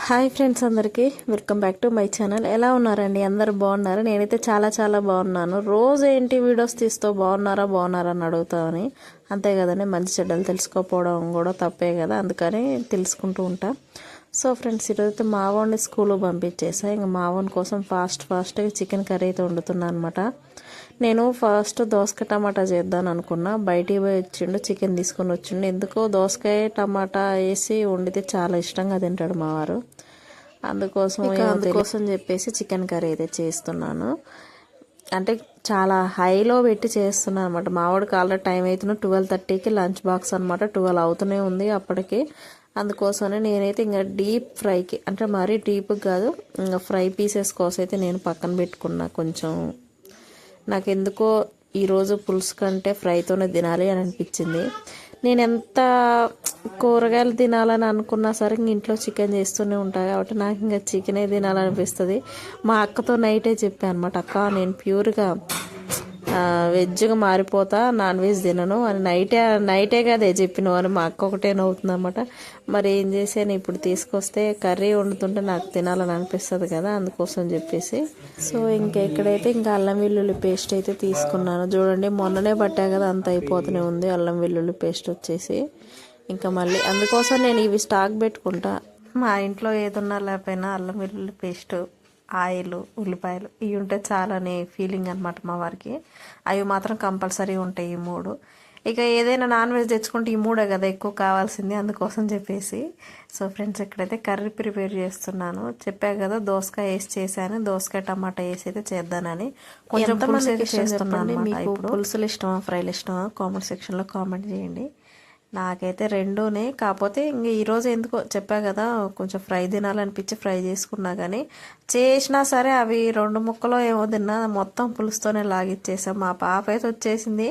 Hi friends, అందరికీ welcome back to my channel. ఎలా ఉన్నారండి? అందరు బాగున్నారు? నేనైతే చాలా చాలా బాగున్నాను. రోజు ఏంటి వీడియోస్ తీస్తావు, బాగున్నారా అని అడుగుతామని. అంతే కదండి, మంచి చెడ్డలు తెలుసుకోకపోవడం కూడా తప్పే కదా, అందుకని తెలుసుకుంటూ ఉంటా. సో ఫ్రెండ్స్, ఈరోజైతే మావోని స్కూల్కి పంపించేసా. ఇంకా మావోని కోసం ఫాస్ట్గా చికెన్ కర్రీ అయితే వండుతున్నాను అనమాట. నేను ఫస్ట్ దోసకాయ టమాటా చేద్దాను అనుకున్నా. బయటికి పోయి వచ్చిండు, చికెన్ తీసుకొని వచ్చిండు. ఎందుకో దోసకాయ టమాటా వేసి వండితే చాలా ఇష్టంగా తింటాడు మా వారు. అందుకోసం చెప్పేసి చికెన్ కర్రీ అయితే చేస్తున్నాను. అంటే చాలా హైలో పెట్టి చేస్తున్నాను అనమాట. మావాడికి ఆల్రెడీ టైం అవుతున్నా 12:30కి లంచ్ బాక్స్ అనమాట. 12 అవుతూనే ఉంది అప్పటికి. అందుకోసమే నేనైతే ఇంకా డీప్ ఫ్రైకి, అంటే మరీ డీప్ కాదు, ఇంకా ఫ్రై పీసెస్ కోసం అయితే నేను పక్కన పెట్టుకున్నా. కొంచెం నాకు ఎందుకో ఈరోజు పులుసు కంటే ఫ్రైతోనే తినాలి అని అనిపించింది. నేను ఎంత కూరగాయలు తినాలని అనుకున్నా సరే ఇంట్లో చికెన్ చేస్తూనే ఉంటాను కాబట్టి నాకు ఇంకా చికెనే తినాలనిపిస్తుంది. మా అక్కతో నైటే చెప్పాను అనమాట, అక్క నేను ప్యూర్గా వెజ్గా మారిపోతా, నాన్ వెజ్ తినను అని నైటే కదే చెప్పినావు అని మా అక్క ఒకటే నవ్వుతుంది అనమాట. మరి ఏం చేసాను, ఇప్పుడు తీసుకొస్తే కర్రీ వండుతుంటే నాకు తినాలని అనిపిస్తుంది కదా, అందుకోసం చెప్పేసి. సో ఎక్కడైతే ఇంకా అల్లం వెల్లుల్లి పేస్ట్ అయితే తీసుకున్నాను. చూడండి, మొన్ననే పట్టా కదా, అంత అయిపోతూనే ఉంది అల్లం వెల్లుల్లి పేస్ట్ వచ్చేసి. ఇంకా మళ్ళీ అందుకోసం నేను ఇవి స్టాక్ పెట్టుకుంటా. మా ఇంట్లో ఏదున్నా లేకపోయినా అల్లం వెల్లుల్లి పేస్ట్, ఆయిల్, ఉల్లిపాయలు ఇవి ఉంటే చాలని ఫీలింగ్ అనమాట మా వారికి. అవి మాత్రం కంపల్సరీ ఉంటాయి, ఈ మూడు. ఇక ఏదైనా నాన్ వెజ్ తెచ్చుకుంటే ఈ మూడే కదా ఎక్కువ కావాల్సింది, అందుకోసం చెప్పేసి. సో ఫ్రెండ్స్, ఇక్కడైతే కర్రీ ప్రిపేర్ చేస్తున్నాను. చెప్పా కదా దోసకాయ వేసి చేశాను, దోసకాయ టమాటా వేసి అయితే చేద్దానని. కొంచెం పులుసు చేస్తున్నాను. మీకు పులుసులు ఇష్టమా, ఫ్రైలు ఇష్టమా, కామెంట్ సెక్షన్లో కామెంట్ చేయండి. నాకైతే రెండూనే. కాకపోతే ఇంక ఈరోజు ఎందుకో చెప్పా కదా, కొంచెం ఫ్రై తినాలనిపించి ఫ్రై చేసుకున్నా. కానీ చేసినా సరే అవి 2 ముక్కలో ఏమో తిన్నా, మొత్తం పులుసుతోనే లాగిచ్చేసాం. మా పాప అయితే వచ్చేసింది.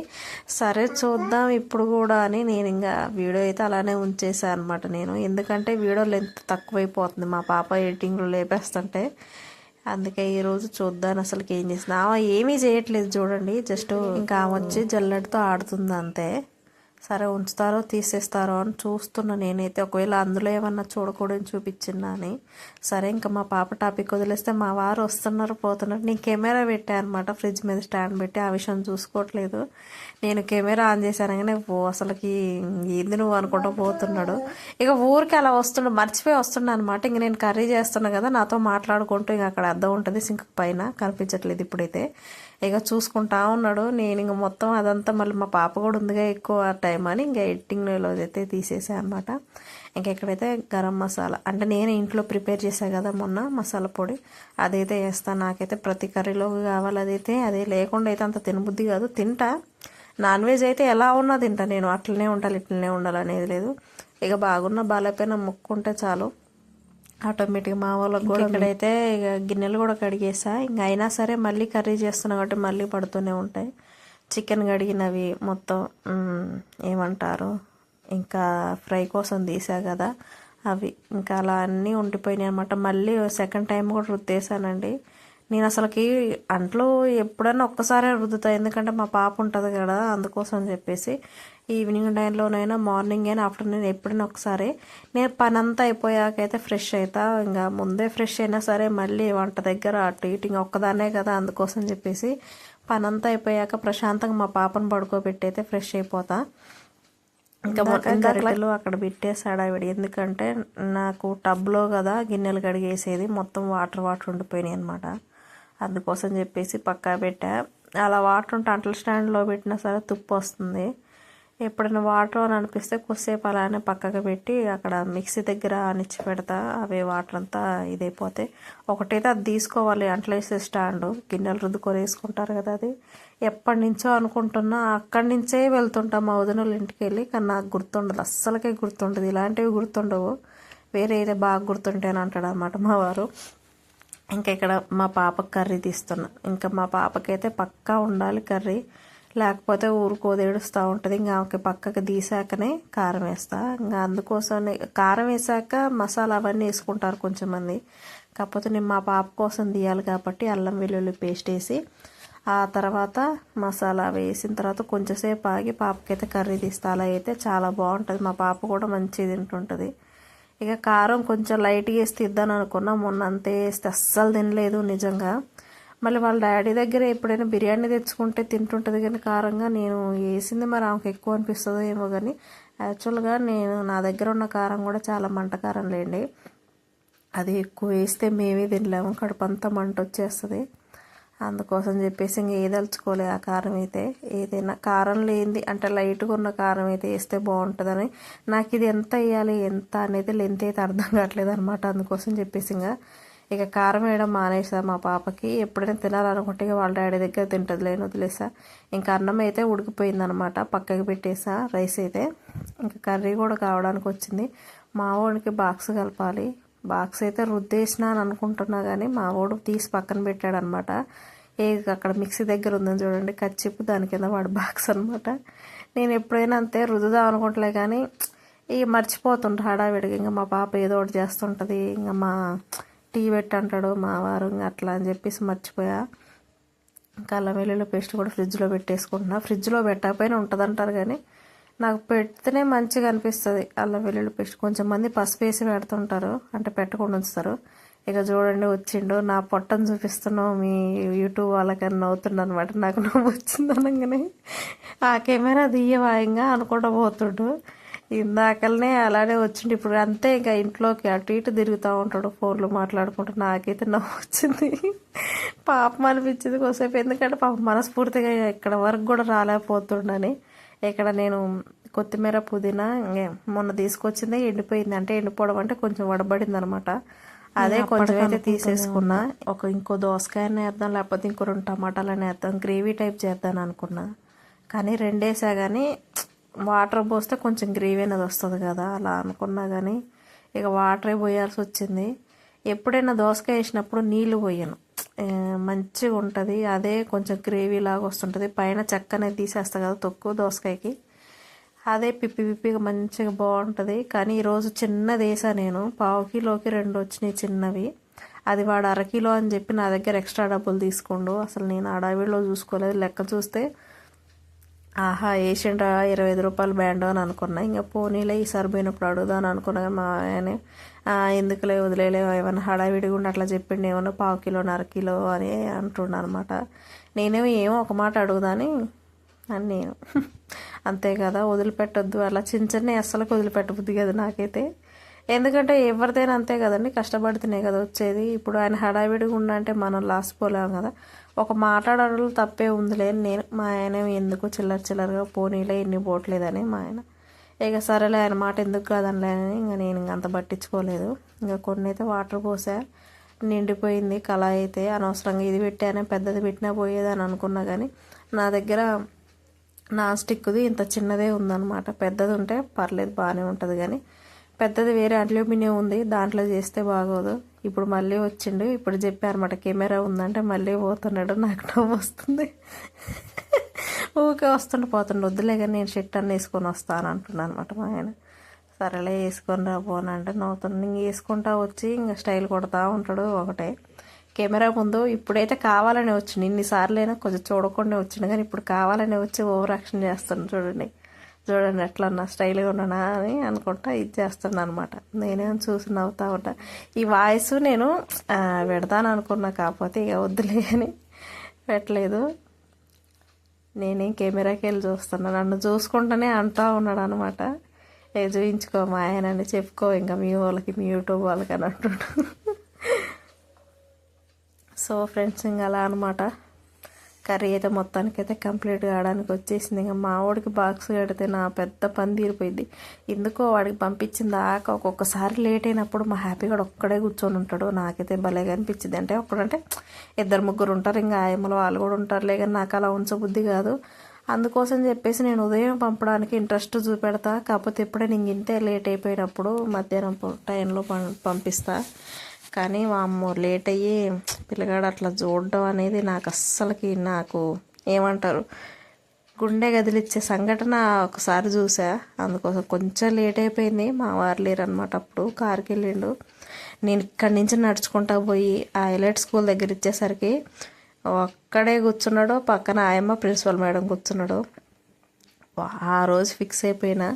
సరే చూద్దాం ఇప్పుడు కూడా అని నేను ఇంకా వీడియో అయితే అలానే ఉంచేసాను అనమాట. నేను ఎందుకంటే వీడియో లెంత్ తక్కువైపోతుంది మా పాప ఎడిటింగ్లో లేపేస్తుంటే. అందుకే ఈరోజు చూద్దాను అసలుకి ఏం చేసింది. ఆమె ఏమీ చేయట్లేదు చూడండి, జస్ట్ ఇంకా ఆమె వచ్చి జల్లెడతో ఆడుతుంది అంతే. సరే ఉంచుతారో తీసేస్తారో అని చూస్తున్నా నేనైతే, ఒకవేళ అందులో ఏమన్నా చూడకూడదని చూపించిందా అని. సరే ఇంకా మా పాప టాపిక్ వదిలేస్తే మా వారు వస్తున్నారు పోతున్నారు. నేను కెమెరా పెట్టాను అనమాట, ఫ్రిడ్జ్ మీద స్టాండ్ పెట్టి. ఆ విషయం చూసుకోవట్లేదు. నేను కెమెరా ఆన్ చేశాను కానీ అసలుకి ఏంది నువ్వు అనుకుంటూ పోతున్నాడు. ఇక ఊరికి అలా వస్తుండే, మర్చిపోయి వస్తుండే అనమాట. ఇంక నేను కర్రీ చేస్తున్నా కదా, నాతో మాట్లాడుకుంటూ ఇంక అక్కడ అద్దం ఉంటుంది సింక్ పైన, కనిపించట్లేదు ఇప్పుడైతే. ఇక చూసుకుంటా ఉన్నాడు. నేను ఇంక మొత్తం అదంతా మళ్ళీ మా పాప కూడా ఉందిగా ఎక్కువ టైం అని ఇంకా ఎడిటింగ్లో అయితే తీసేసాను అనమాట. ఇంకెక్కడైతే గరం మసాలా, అంటే నేను ఇంట్లో ప్రిపేర్ చేశాను కదా మొన్న మసాలా పొడి, అదైతే వేస్తాను. నాకైతే ప్రతి కర్రీలో కావాలి అదైతే. అదే లేకుండా అయితే అంత తినబుద్ధి కాదు. తింటా, నాన్ వెజ్ అయితే ఎలా ఉన్నా తింటా నేను, అట్లనే ఉండాలి ఇట్లనే ఉండాలి అనేది లేదు. ఇక బాగున్నా బాగాలేకపోయినా ముక్కుంటే చాలు, ఆటోమేటిక్గా మా వాళ్ళకి కూడా. ఇక్కడైతే ఇక గిన్నెలు కూడా కడిగేసా. ఇంకా అయినా సరే మళ్ళీ కర్రీ చేస్తున్నా కాబట్టి మళ్ళీ పడుతూనే ఉంటాయి. చికెన్ కడిగినవి మొత్తం ఏమంటారు, ఇంకా ఫ్రై కోసం తీసా కదా అవి, ఇంకా అలా అన్నీ ఉండిపోయినాయి అనమాట. మళ్ళీ సెకండ్ టైం కూడా రుద్దేశానండి. నేను అసలుకి అంట్లో ఎప్పుడైనా ఒక్కసారే రుద్దుతా, ఎందుకంటే మా పాప ఉంటుంది కదా, అందుకోసం చెప్పేసి. ఈవినింగ్ టైంలోనైనా, మార్నింగ్ అయినా, ఆఫ్టర్నూన్ ఎప్పుడైనా ఒకసారి. నేను పని అంతా అయిపోయాకైతే ఫ్రెష్ అవుతా. ఇంకా ముందే ఫ్రెష్ అయినా సరే మళ్ళీ వంట దగ్గర అటు ఇటు ఒక్కదాన్నే కదా, అందుకోసం చెప్పేసి పని అంతా అయిపోయాక ప్రశాంతంగా మా పాపను పడుకోబెట్టి అయితే ఫ్రెష్ అయిపోతా. ఇంకా గరిటెలు అక్కడ పెట్టేసాడు ఆవిడ, ఎందుకంటే నాకు టబ్లో కదా గిన్నెలు కడిగేసేది, మొత్తం వాటర్ ఉండిపోయినాయి అనమాట. అందుకోసం చెప్పేసి పక్కా పెట్టా. అలా వాటర్ ఉంటే అంటల స్టాండ్లో పెట్టినా సరే తుప్పు వస్తుంది. ఎప్పుడైనా వాటర్ అని అనిపిస్తే కొద్దిసేపు అలానే పక్కకు పెట్టి అక్కడ మిక్సీ దగ్గర అనిచ్చి పెడతా, అవే వాటర్ అంతా ఇదైపోతాయి. ఒకటైతే అది తీసుకోవాలి, అంట్లో వేసే స్టాండు, గిన్నెలు రుద్దుకొని వేసుకుంటారు కదా, అది ఎప్పటి నుంచో అనుకుంటున్నా. అక్కడి నుంచే వెళ్తుంటాం మా వదినోళ్ళ ఇంటికి వెళ్ళి, కానీ నాకు గుర్తుండదు, అస్సలకే గుర్తుండదు. ఇలాంటివి గుర్తుండవు, వేరే అయితే బాగా గుర్తుంటేనే అంటాడు అనమాట మా వారు. ఇంకా ఇక్కడ మా పాపకు కర్రీ తీస్తున్నా. ఇంకా మా పాపకైతే పక్కా ఉండాలి కర్రీ, లేకపోతే ఊరుకోది ఏడుస్తూ ఉంటుంది. ఇంకా ఆమెకి పక్కకి తీసాకనే కారం వేస్తా. ఇంకా అందుకోసం కారం వేసాక మసాలా అవన్నీ వేసుకుంటారు కొంచెం మంది, కాకపోతే నేను మా పాప కోసం తీయాలి కాబట్టి అల్లం వెల్లుల్లి పేస్ట్ వేసి ఆ తర్వాత మసాలా వేసిన తర్వాత కొంచెంసేపు ఆగి పాపకైతే కర్రీ తీస్తా. అలా అయితే చాలా బాగుంటుంది, మా పాప కూడా మంచిగా తింటుంటుంది. ఇక కారం కొంచెం లైట్గా వేసి తిద్దాను అనుకున్నా, మొన్న అంతే వేస్తే అస్సలు తినలేదు నిజంగా. మళ్ళీ వాళ్ళ డాడీ దగ్గర ఎప్పుడైనా బిర్యానీ తెచ్చుకుంటే తింటుంటుంది కానీ కారంగా, నేను వేసింది మరి ఆమెకు ఎక్కువ అనిపిస్తుందో ఏమో కానీ యాక్చువల్గా నా దగ్గర ఉన్న కారం కూడా చాలా మంట కారం లేండి. అది ఎక్కువ వేస్తే మేమే తినలేము, కడుపు అంతా మంట వచ్చేస్తుంది. అందుకోసం చెప్పేసి ఇంక ఏదలుచుకోలే ఆ కారం అయితే. ఏదైనా కారం లేనిది అంటే లైట్గా ఉన్న కారం అయితే వేస్తే బాగుంటుందని, నాకు ఇది ఎంత వేయాలి ఎంత అనేది లెంత్ అయితే అర్థం కావట్లేదు అనమాట. అందుకోసం చెప్పేసి ఇక కారం వేయడం మానేసా. మా పాపకి ఎప్పుడైనా తినాలనుకుంటే ఇక వాళ్ళ డాడీ దగ్గర తింటుంది లేని వదిలేసా. ఇంకా అన్నం అయితే ఉడికిపోయిందనమాట, పక్కకి పెట్టేసా రైస్ అయితే. ఇంకా కర్రీ కూడా కావడానికి వచ్చింది. మా వాడికి బాక్స్ కలపాలి. బాక్స్ అయితే రుద్దేసిన అని అనుకుంటున్నా కానీ మా వాడు తీసి పక్కన పెట్టాడనమాట. అక్కడ మిక్సీ దగ్గర ఉందని చూడండి కచ్చిప్పు, దాని కింద వాడు బాక్స్ అనమాట. నేను ఎప్పుడైనా అంతే రుద్దుదాం అనుకుంటలే కానీ ఇక మర్చిపోతుంటా హడావిడిగా. ఇంకా మా పాప ఏదో ఒకటి చేస్తుంటుంది, ఇంకా మా టీ పెట్టి అంటాడు మా వారు, ఇంకా అట్లా అని చెప్పేసి మర్చిపోయా. ఇంకా అల్లం వెల్లుల్లి పేస్ట్ కూడా ఫ్రిడ్జ్లో పెట్టేసుకుంటున్నా. ఫ్రిడ్జ్లో పెట్టకపోయినా ఉంటుంది అంటారు కానీ నాకు పెడితేనే మంచిగా అనిపిస్తుంది అల్లం వెల్లుల్లి పేస్ట్. కొంచెం మంది పసుపు వేసి పెడుతుంటారు, అంటే పెట్టకుండా ఉంచుతారు. ఇక చూడండి వచ్చిండు, నా పొట్టను చూపిస్తున్నావు మీ యూట్యూబ్ వాళ్ళకని నవ్వుతుండ అనమాట. నాకు నవ్వు వచ్చింది అనగానే ఆ కెమెరా దియ్యవాయంగా అనుకుంటూ పోతుండు. ఇందాకలనే అలానే వచ్చిండు. ఇప్పుడు అంతే ఇంకా ఇంట్లోకి అటు ఇటు తిరుగుతూ ఉంటాడు ఫోన్లు మాట్లాడుకుంటూ. నాకైతే నవ్వు వచ్చింది, పాపం అనిపించింది కోసేపు. ఎందుకంటే పాపం మనస్ఫూర్తిగా ఇక్కడ వరకు కూడా రాలేకపోతుండని. ఇక్కడ నేను కొత్తిమీర పుదీనా మొన్న తీసుకొచ్చిందే ఎండిపోయింది, అంటే ఎండిపోవడం అంటే కొంచెం వడబడింది అనమాట. అదే కొంచెం అయితే తీసేసుకున్నా. ఇంకో దోసకాయని వేద్దాం, లేకపోతే ఇంకో 2 టమాటాలని వేద్దాం, గ్రేవీ టైప్ చేద్దాం అనుకున్నా. కానీ 2 వేసా కానీ వాటర్ పోస్తే కొంచెం గ్రేవీ అనేది వస్తుంది కదా అలా అనుకున్నా కానీ ఇక వాటరే పోయాల్సి వచ్చింది. ఎప్పుడైనా దోసకాయ వేసినప్పుడు నీళ్ళు పోయాను, మంచిగా ఉంటుంది. అదే కొంచెం గ్రేవీ లాగా వస్తుంటుంది. పైన చెక్క అనేది తీసేస్తా కదా తొక్కు దోసకాయకి, అదే పిప్పిగా మంచిగా బాగుంటుంది. కానీ ఈరోజు చిన్నది వేసా నేను, 1/2 కిలోకి 2 వచ్చినాయి చిన్నవి. అది వాడు 1/2 కిలో అని చెప్పి నా దగ్గర ఎక్స్ట్రా డబ్బులు తీసుకోండు. అసలు నేను అడవిలో చూసుకోలేదు, లెక్క చూస్తే ఆహా వేసిండ్రా 25 రూపాయలు బ్యాండ్ అని అనుకున్నా. ఇంకా పోనీలే ఈసారి పోయినప్పుడు అడుగుదాని అనుకున్నా. మా ఆయనే ఎందుకులే వదిలేలే, ఏమన్నా హడావిడిగా ఉండి అట్లా చెప్పిండు, ఏమన్నా 1/2 కిలో 1/2 కిలో అని అంటుండ అనమాట. నేనేమో ఒక మాట అడుగుదాని అని నేను అంతే కదా, వదిలిపెట్టొద్దు అలా చిన్న అస్సలకు వదిలిపెట్టబుద్ది కదా నాకైతే. ఎందుకంటే ఎవరిదైనా అంతే కదండి, కష్టపడితేనే కదా వచ్చేది. ఇప్పుడు ఆయన హడావిడిగా ఉండంటే మనం లాస్ పోలేము కదా. ఒక మాట్లాడడంలో తప్పే ఉందిలే నేను. మా ఆయన ఎందుకు చిల్లరగా పోనీలే ఎన్ని పోవట్లేదని మా ఆయన. ఇక సరేలే ఆయన మాట ఎందుకు కాదనిలే అని ఇంకా నేను అంత పట్టించుకోలేదు. ఇంకా కొన్ని అయితే వాటర్ పోసా, నిండిపోయింది కళాయి అయితే. అనవసరంగా ఇది పెట్టానే, పెద్దది పెట్టినా పోయేదని అనుకున్నా కానీ నా దగ్గర నాన్ స్టిక్ది ఇంత చిన్నదే ఉందన్నమాట. పెద్దది ఉంటే పర్లేదు బాగానే ఉంటుంది కానీ పెద్దది వేరే అల్యూమినియం ఉంది, దాంట్లో చేస్తే బాగోదు. ఇప్పుడు మళ్ళీ వచ్చిండు, ఇప్పుడు చెప్పారన్నమాట కెమెరా ఉందంటే మళ్ళీ పోతున్నాడు. నాకు నవ్వు వస్తుంది, ఊకే వస్తుండే పోతుండే. వద్దులే కానీ నేను షర్ట్ అన్నీ వేసుకొని వస్తాను అంటున్నాను అనమాట మా ఆయన. సరేలే వేసుకొని రా పోనంటే నవ్వుతుండే. ఇంక వేసుకుంటా వచ్చి ఇంకా స్టైల్ కొడతా ఉంటాడు ఒకటే కెమెరా ముందు. ఇప్పుడైతే కావాలనే వచ్చిండు, ఇన్నిసార్లైనా కొంచెం చూడకుండా వచ్చిండు కానీ ఇప్పుడు కావాలనే వచ్చి ఓవర్ యాక్షన్ చేస్తాను. చూడండి ఎట్లా నా స్టైల్గా ఉన్నానా అని అనుకుంటా ఇది చేస్తాను అనమాట. నేనేం చూసి నవ్వుతా ఉంటా. ఈ వాయిస్ నేను పెడతాను అనుకున్నా, కాకపోతే ఇక వద్దులే అని పెట్టలేదు. నేనేం కెమెరాకి వెళ్ళి చూస్తున్నా, నన్ను చూసుకుంటూనే అంటా ఉన్నాడు అనమాట. చూయించుకో మా ఆయనని చెప్పుకో ఇంకా మీ వాళ్ళకి, మీ యూట్యూబ్ వాళ్ళకి అని అంటున్నాడు. సో ఫ్రెండ్స్ ఇంకా అలా అనమాట. కర్రీ అయితే మొత్తానికైతే కంప్లీట్ కావడానికి వచ్చేసింది. ఇంకా మా వాడికి బాక్స్ కడితే నా పెద్ద పని తీరిపోయింది. ఎందుకో వాడికి పంపించిన దాకా ఒక్కొక్కసారి లేట్ అయినప్పుడు మా హ్యాపీగా ఒక్కడే కూర్చొని ఉంటాడు. నాకైతే భలేగా అనిపించింది. అంటే అప్పుడంటే 2-3 ఉంటారు, ఇంకా ఆయమ్మలు వాళ్ళు కూడా ఉంటారులే, కానీ నాకు అలా ఉంచబుద్ధి కాదు. అందుకోసం చెప్పేసి నేను ఉదయం పంపడానికి ఇంట్రెస్ట్ చూపెడతా. కాకపోతే ఎప్పుడైనా ఇంతే లేట్ అయిపోయినప్పుడు మధ్యాహ్నం టైంలో పంపిస్తా. కానీ వామ్మో లేట్ అయ్యి పిల్లగాడు అట్లా చూడడం అనేది నాకు ఏమంటారు గుండె గదిలిచ్చే సంఘటన ఒకసారి చూసా. అందుకోసం కొంచెం లేట్ అయిపోయింది. మా వారు లేరనమాట, అప్పుడు కారుకి వెళ్ళిండు. నేను ఇక్కడి నుంచి నడుచుకుంటా పోయి ఆ హైలైట్ స్కూల్ దగ్గర ఇచ్చేసరికి ఒక్కడే కూర్చున్నాడు, పక్కన ఆయమ్మ ప్రిన్సిపల్ మేడం కూర్చున్నాడు. అబ్బా ఆ రోజు ఫిక్స్ అయిపోయినా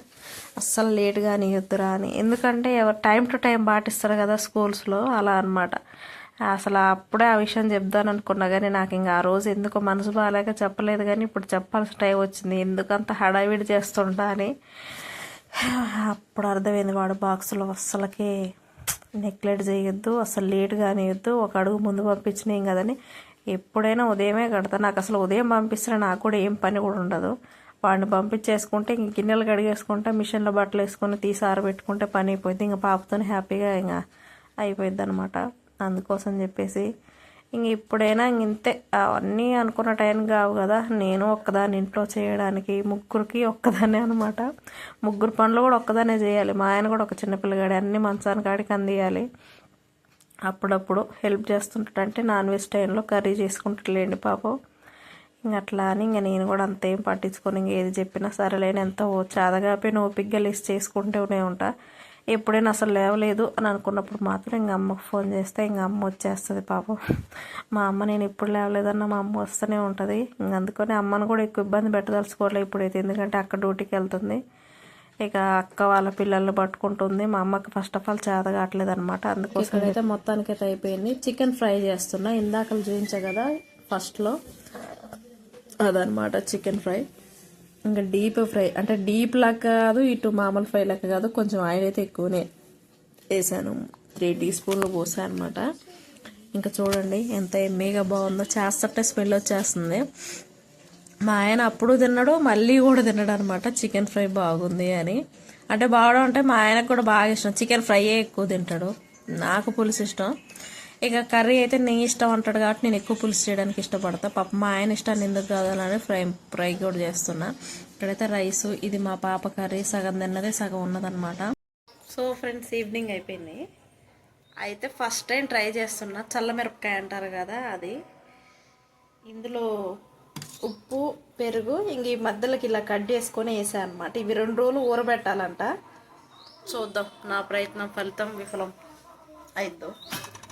అస్సలు లేట్ కానీ వద్దురా అని. ఎందుకంటే ఎవరు టైం టు టైం పాటిస్తారు కదా స్కూల్స్లో, అలా అనమాట. అసలు అప్పుడే ఆ విషయం చెప్దాను అనుకున్నా కానీ నాకు ఇంకా ఆ రోజు ఎందుకో మనసు బాగాలేక చెప్పలేదు. కానీ ఇప్పుడు చెప్పాల్సిన టైం వచ్చింది, ఎందుకంత హడావిడి చేస్తుంటా అని. అప్పుడు అర్థమైంది వాడు బాక్సులో అస్సలకి నెగ్లెక్ట్ చేయొద్దు, అసలు లేట్ కానియొద్దు, ఒక అడుగు ముందు పంపించినాం కదని. ఎప్పుడైనా ఉదయమే కడతా. నాకు అసలు ఉదయం పంపిస్తే నాకు కూడా ఏం పని కూడా ఉండదు. వాడిని పంపించేసుకుంటే ఇంక గిన్నెలు కడిగేసుకుంటే మిషన్లో బట్టలు వేసుకొని తీసి ఆరబెట్టుకుంటే పని అయిపోయింది. ఇంకా పాపతో హ్యాపీగా ఇంకా అయిపోయింది అనమాట. అందుకోసం చెప్పేసి ఇంక ఇప్పుడైనా ఇంతే. అవన్నీ అనుకున్న టైం కావు కదా, నేను ఒక్కదాన్ని ఇంట్లో చేయడానికి, ముగ్గురికి ఒక్కదాన్నే అనమాట. ముగ్గురు పనులు కూడా ఒక్కదాన్నే చేయాలి. మా ఆయన కూడా ఒక చిన్నపిల్లగాడి, అన్ని మంచానికి కాడికి అందియాలి. అప్పుడప్పుడు హెల్ప్ చేస్తుంటాడంటే నాన్ వెజ్ టైంలో కర్రీ చేసుకుంటాడులేండి పాపం. ఇంక అట్లా అని ఇంక నేను కూడా అంతేం పట్టించుకొని ఇంక ఏది చెప్పినా సరేలేని ఎంత చాదగాపోయిన ఓపిగ్గా లిస్ట్ చేసుకుంటూనే ఉంటా. ఎప్పుడైనా అసలు లేవలేదు అని అనుకున్నప్పుడు మాత్రం ఇంక అమ్మకు ఫోన్ చేస్తే ఇంక అమ్మ వచ్చేస్తుంది పాపం. మా అమ్మ నేను ఇప్పుడు లేవలేదన్నా మా అమ్మ వస్తూనే ఉంటుంది. ఇంక అందుకని అమ్మను కూడా ఎక్కువ ఇబ్బంది పెట్టదలుచుకోవట్లేదు ఇప్పుడైతే, ఎందుకంటే అక్క డ్యూటీకి వెళ్తుంది. ఇక అక్క వాళ్ళ పిల్లల్ని పట్టుకుంటుంది. మా అమ్మకి ఫస్ట్ ఆఫ్ ఆల్ చేత కావట్లేదు అనమాట. అందుకోసం అయితే మొత్తానికైతే అయిపోయింది. చికెన్ ఫ్రై చేస్తున్నా, ఇందాకలు చూపించా కదా ఫస్ట్లో, అదనమాట చికెన్ ఫ్రై. ఇంకా డీప్ ఫ్రై అంటే డీప్ లాగా కాదు, ఇటు మామూలు ఫ్రై లాగా కాదు, కొంచెం ఆయిల్ అయితే ఎక్కువనే వేసాను. 3 టీస్పూన్లు పోసాను అనమాట. ఇంకా చూడండి ఎంత ఎమ్మీగా బాగుందో, చేస్తుంటే స్మెల్ వచ్చేస్తుంది. మా ఆయన అప్పుడు తిన్నాడు, మళ్ళీ కూడా తిన్నాడు అనమాట చికెన్ ఫ్రై బాగుంది అని. అంటే బాగడం అంటే మా ఆయనకు కూడా బాగా ఇష్టం, చికెన్ ఫ్రైయే ఎక్కువ తింటాడు. నాకు పులుసు ఇష్టం. ఇక కర్రీ అయితే నీ ఇష్టం అంటాడు కాబట్టి నేను ఎక్కువ పులుసు చేయడానికి ఇష్టపడతా. పాప మా ఆయన ఇష్టాన్ని ఎందుకు కాదని ఫ్రై కూడా చేస్తున్నా. ఇక్కడైతే రైసు, ఇది మా పాప కర్రీ, సగం తిన్నదే సగం ఉన్నదనమాట. సో ఫ్రెండ్స్, ఈవినింగ్ అయిపోయింది. అయితే ఫస్ట్ టైం ట్రై చేస్తున్నా చల్లమిరపకాయ అంటారు కదా అది. ఇందులో ఉప్పు, పెరుగు, ఇంక ఈ మధ్యలోకి ఇలా కట్ చేసుకొని వేసాను అనమాట. ఇవి 2 రోజులు ఊరబెట్టాలంట. చూద్దాం నా ప్రయత్నం ఫలితం విఫలం అయిద్దో.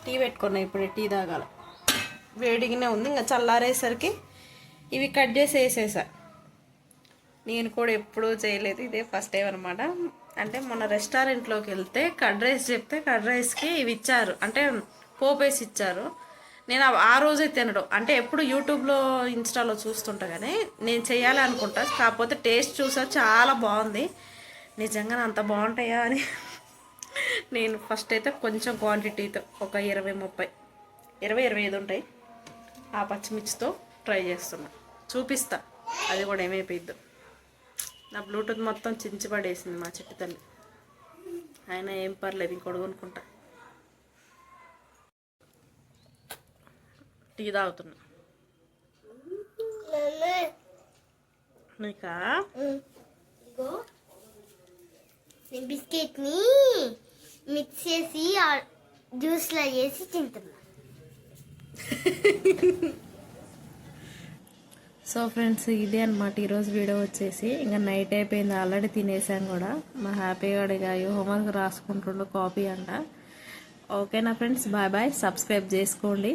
టీ పెట్టుకున్నా, ఇప్పుడు టీ తాగాల. వేడిగానే ఉంది. ఇంకా చల్లారేసరికి ఇవి కట్ చేసి వేసేసా. నేను కూడా ఎప్పుడూ చేయలేదు, ఇదే ఫస్ట్ టైం అనమాట. అంటే మొన్న రెస్టారెంట్లోకి వెళ్తే కర్డ్ రైస్ చెప్తే కర్డ్ రైస్కి ఇవి ఇచ్చారు, అంటే పోపేసి ఇచ్చారు. నేను ఆ రోజే తినడం, అంటే ఎప్పుడు యూట్యూబ్లో ఇన్స్టాలో చూస్తుంటా కానీ నేను చేయాలి అనుకుంటా. కాకపోతే టేస్ట్ చూసా, చాలా బాగుంది. నిజంగా అంత బాగుంటాయా అని నేను ఫస్ట్ అయితే కొంచెం క్వాంటిటీతో ఒక 20-25 ఉంటాయి ఆ పచ్చిమిర్చితో ట్రై చేస్తున్నా. చూపిస్తా అది కూడా ఏమైపోయిద్దో. నా బ్లూటూత్ మొత్తం చించిపడేసింది మా చిట్టి తల్లి. అయినా ఏం పర్లేదు, ఇంకోటి కొనుక్కుంటా. టీ తాగుతున్నా. నీకా బిస్కెట్ని మిక్స్ చేసి జ్యూస్లో వేసి తింటున్నా. సో ఫ్రెండ్స్, ఇదే అనమాట ఈరోజు వీడియో వచ్చేసి. ఇంకా నైట్ అయిపోయింది, ఆల్రెడీ తినేసాను కూడా. మా హ్యాపీగా ఇక హోంవర్క్ రాసుకుంటుండు, కాపీ అంట. ఓకేనా ఫ్రెండ్స్, బాయ్ బాయ్. సబ్స్క్రైబ్ చేసుకోండి.